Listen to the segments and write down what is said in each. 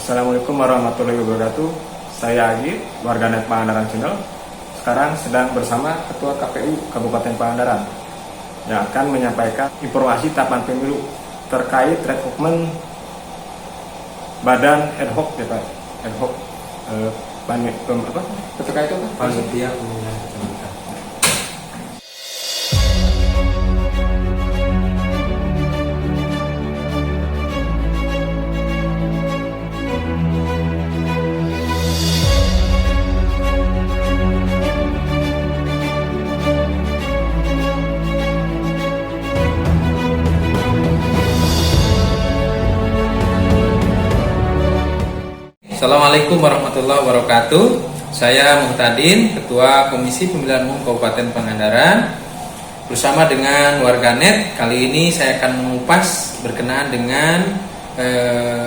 Assalamualaikum warahmatullahi wabarakatuh. Saya Agi, warganet Pangandaran Channel. Sekarang sedang bersama Ketua KPU Kabupaten Pangandaran yang akan menyampaikan informasi tahapan pemilu terkait rekrutmen badan ad hoc ya Pak. Ad hoc PPK itu apa? Panitia Pemilihan Kecamatan. Assalamualaikum warahmatullahi wabarakatuh. Saya Muhtadin, Ketua Komisi Pemilihan Umum Kabupaten Pangandaran. Bersama dengan warganet, kali ini saya akan mengupas berkenaan dengan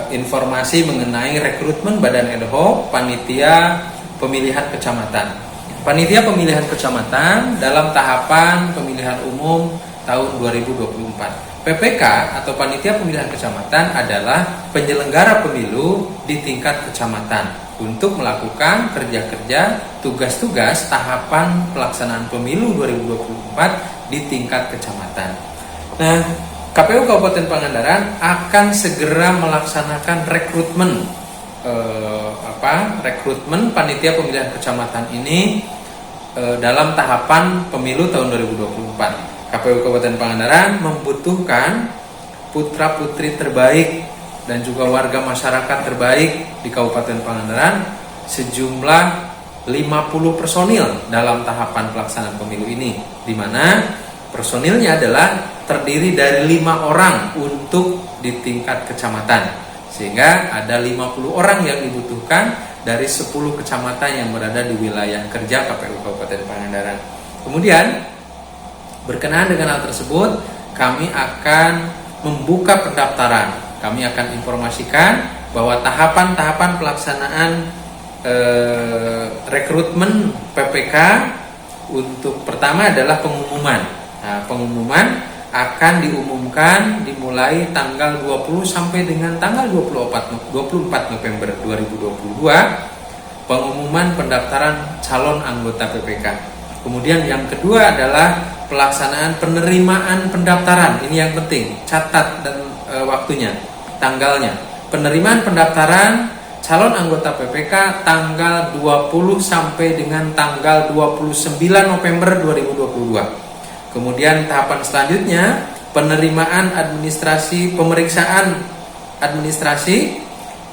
informasi mengenai rekrutmen badan ad hoc Panitia Pemilihan Kecamatan. Panitia Pemilihan Kecamatan dalam tahapan pemilihan umum tahun 2024. PPK atau Panitia Pemilihan Kecamatan adalah penyelenggara pemilu di tingkat kecamatan untuk melakukan kerja-kerja tugas-tugas tahapan pelaksanaan pemilu 2024 di tingkat kecamatan. Nah, KPU Kabupaten Pangandaran akan segera melaksanakan rekrutmen rekrutmen Panitia Pemilihan Kecamatan ini dalam tahapan pemilu tahun 2024. KPU Kabupaten Pangandaran membutuhkan putra-putri terbaik dan juga warga masyarakat terbaik di Kabupaten Pangandaran sejumlah 50 personil dalam tahapan pelaksanaan pemilu ini, di mana personilnya adalah terdiri dari 5 orang untuk di tingkat kecamatan, sehingga ada 50 orang yang dibutuhkan dari 10 kecamatan yang berada di wilayah kerja KPU Kabupaten Pangandaran. Kemudian berkenaan dengan hal tersebut, kami akan membuka pendaftaran. Kami akan informasikan bahwa tahapan-tahapan pelaksanaan rekrutmen PPK untuk pertama adalah pengumuman. Nah, pengumuman akan diumumkan dimulai tanggal 20 sampai dengan tanggal 24 November 2022, pengumuman pendaftaran calon anggota PPK. Kemudian yang kedua adalah pelaksanaan penerimaan pendaftaran. Ini yang penting, catat dan waktunya, tanggalnya. Penerimaan pendaftaran calon anggota PPK tanggal 20 sampai dengan tanggal 29 November 2022. Kemudian tahapan selanjutnya, penerimaan administrasi pemeriksaan administrasi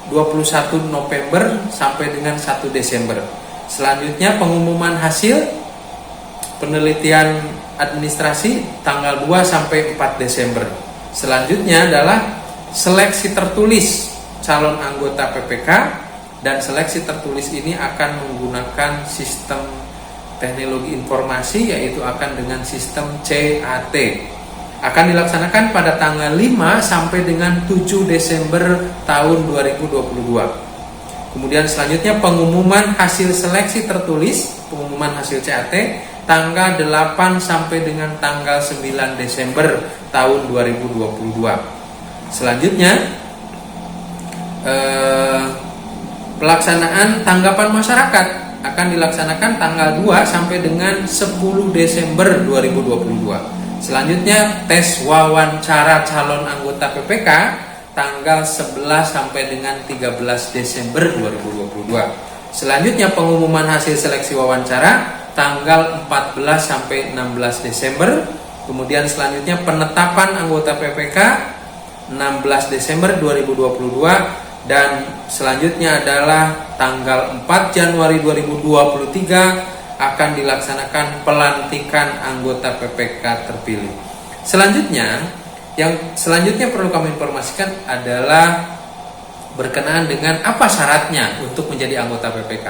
21 November sampai dengan 1 Desember. Selanjutnya pengumuman hasil penelitian administrasi tanggal 2 sampai 4 Desember. Selanjutnya adalah seleksi tertulis calon anggota PPK, dan seleksi tertulis ini akan menggunakan sistem teknologi informasi, yaitu akan dengan sistem CAT. Akan dilaksanakan pada tanggal 5 sampai dengan 7 Desember tahun 2022. Kemudian selanjutnya pengumuman hasil seleksi tertulis, pengumuman hasil CAT tanggal 8 sampai dengan tanggal 9 Desember tahun 2022. Selanjutnya pelaksanaan tanggapan masyarakat akan dilaksanakan tanggal 2 sampai dengan 10 Desember 2022. Selanjutnya tes wawancara calon anggota PPK tanggal 11 sampai dengan 13 Desember 2022. Selanjutnya pengumuman hasil seleksi wawancara tanggal 14 sampai 16 Desember. Kemudian selanjutnya penetapan anggota PPK 16 Desember 2022, dan selanjutnya adalah tanggal 4 Januari 2023 akan dilaksanakan pelantikan anggota PPK terpilih. Yang selanjutnya perlu kami informasikan adalah berkenaan dengan apa syaratnya untuk menjadi anggota PPK.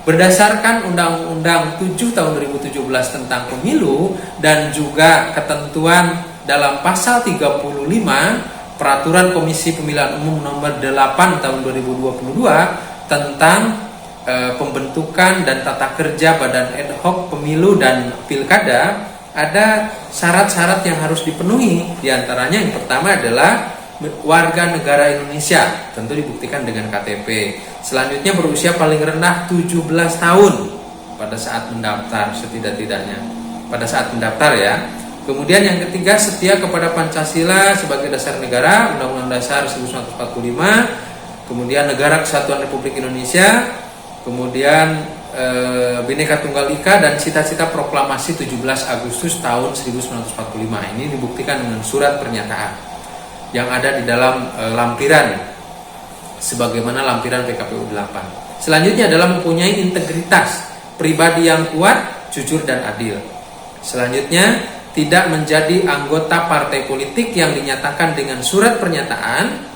Berdasarkan Undang-Undang 7 tahun 2017 tentang pemilu dan juga ketentuan dalam pasal 35 Peraturan Komisi Pemilihan Umum nomor 8 tahun 2022 tentang pembentukan dan tata kerja badan ad hoc pemilu dan pilkada, ada syarat-syarat yang harus dipenuhi. Di antaranya yang pertama adalah warga negara Indonesia, tentu dibuktikan dengan KTP. Selanjutnya berusia paling rendah 17 tahun pada saat mendaftar, setidak-tidaknya pada saat mendaftar ya. Kemudian yang ketiga, setia kepada Pancasila sebagai dasar negara, Undang-Undang Dasar 1945, kemudian Negara Kesatuan Republik Indonesia, kemudian Bhinneka Tunggal Ika, dan cita-cita proklamasi 17 Agustus tahun 1945. Ini dibuktikan dengan surat pernyataan yang ada di dalam lampiran sebagaimana lampiran PKPU 8. Selanjutnya adalah mempunyai integritas pribadi yang kuat, jujur dan adil. Selanjutnya, tidak menjadi anggota partai politik yang dinyatakan dengan surat pernyataan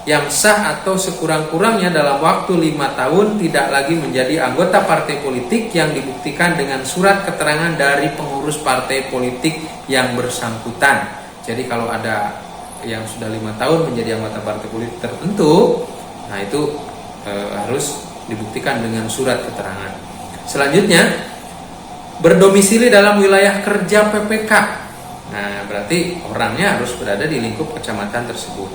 yang sah atau sekurang-kurangnya dalam waktu 5 tahun tidak lagi menjadi anggota partai politik yang dibuktikan dengan surat keterangan dari pengurus partai politik yang bersangkutan. Jadi kalau ada yang sudah 5 tahun menjadi anggota partai politik tertentu, nah itu harus dibuktikan dengan surat keterangan. Selanjutnya, berdomisili dalam wilayah kerja PPK. Nah, berarti orangnya harus berada di lingkup kecamatan tersebut.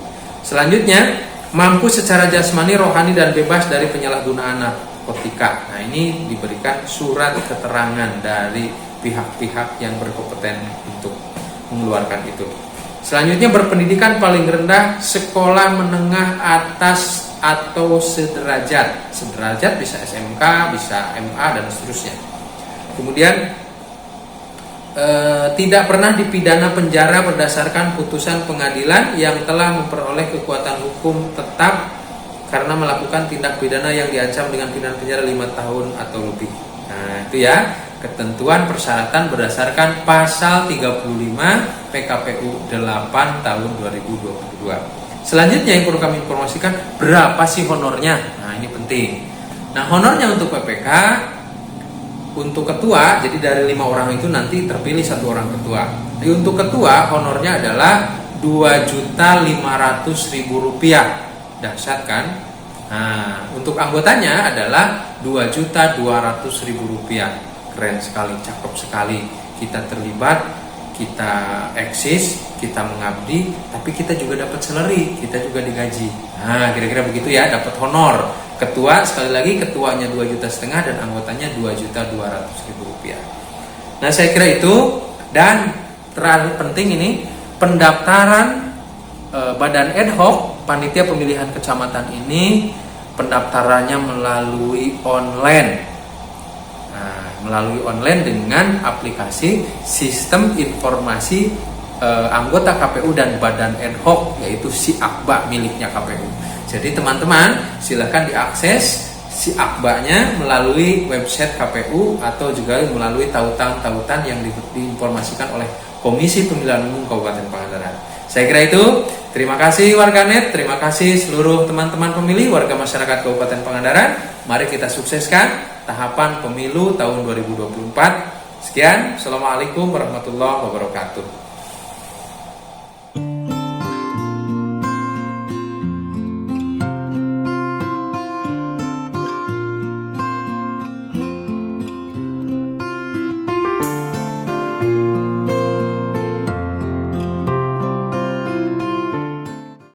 Selanjutnya, mampu secara jasmani, rohani dan bebas dari penyalahgunaan narkotika. Nah, ini diberikan surat keterangan dari pihak-pihak yang berkompeten untuk mengeluarkan itu. Selanjutnya, berpendidikan paling rendah sekolah menengah atas atau sederajat. Sederajat bisa SMK, bisa MA dan seterusnya. Kemudian tidak pernah dipidana penjara berdasarkan putusan pengadilan yang telah memperoleh kekuatan hukum tetap karena melakukan tindak pidana yang diancam dengan pidana penjara 5 tahun atau lebih. Nah, itu ya ketentuan persyaratan berdasarkan pasal 35 PKPU 8 tahun 2022. Selanjutnya yang perlu kami informasikan, berapa sih honornya? Nah, ini penting. Nah, honornya untuk PPK, untuk ketua, jadi dari 5 orang itu nanti terpilih 1 orang ketua. Jadi untuk ketua honornya adalah Rp2.500.000. Dahsyat kan? Nah, untuk anggotanya adalah Rp2.200.000. Keren sekali, cakep sekali. Kita terlibat, kita eksis, kita mengabdi, tapi kita juga dapat salary, kita juga digaji. Nah, kira-kira begitu ya, dapat honor. Ketua, sekali lagi ketuanya 2,5 juta dan anggotanya Rp2.200.000. Nah, saya kira itu. Dan terakhir penting ini, pendaftaran badan ad hoc panitia pemilihan kecamatan ini pendaftarannya melalui online. Nah, melalui online dengan aplikasi sistem informasi anggota KPU dan badan ad hoc, yaitu SIAKBA miliknya KPU. Jadi teman-teman silahkan diakses SIAKBA-nya melalui website KPU atau juga melalui tautan-tautan yang diinformasikan oleh Komisi Pemilihan Umum Kabupaten Pangandaran. Saya kira itu. Terima kasih warganet, terima kasih seluruh teman-teman pemilih, warga masyarakat Kabupaten Pangandaran. Mari kita sukseskan tahapan pemilu tahun 2024. Sekian, Assalamualaikum warahmatullahi wabarakatuh.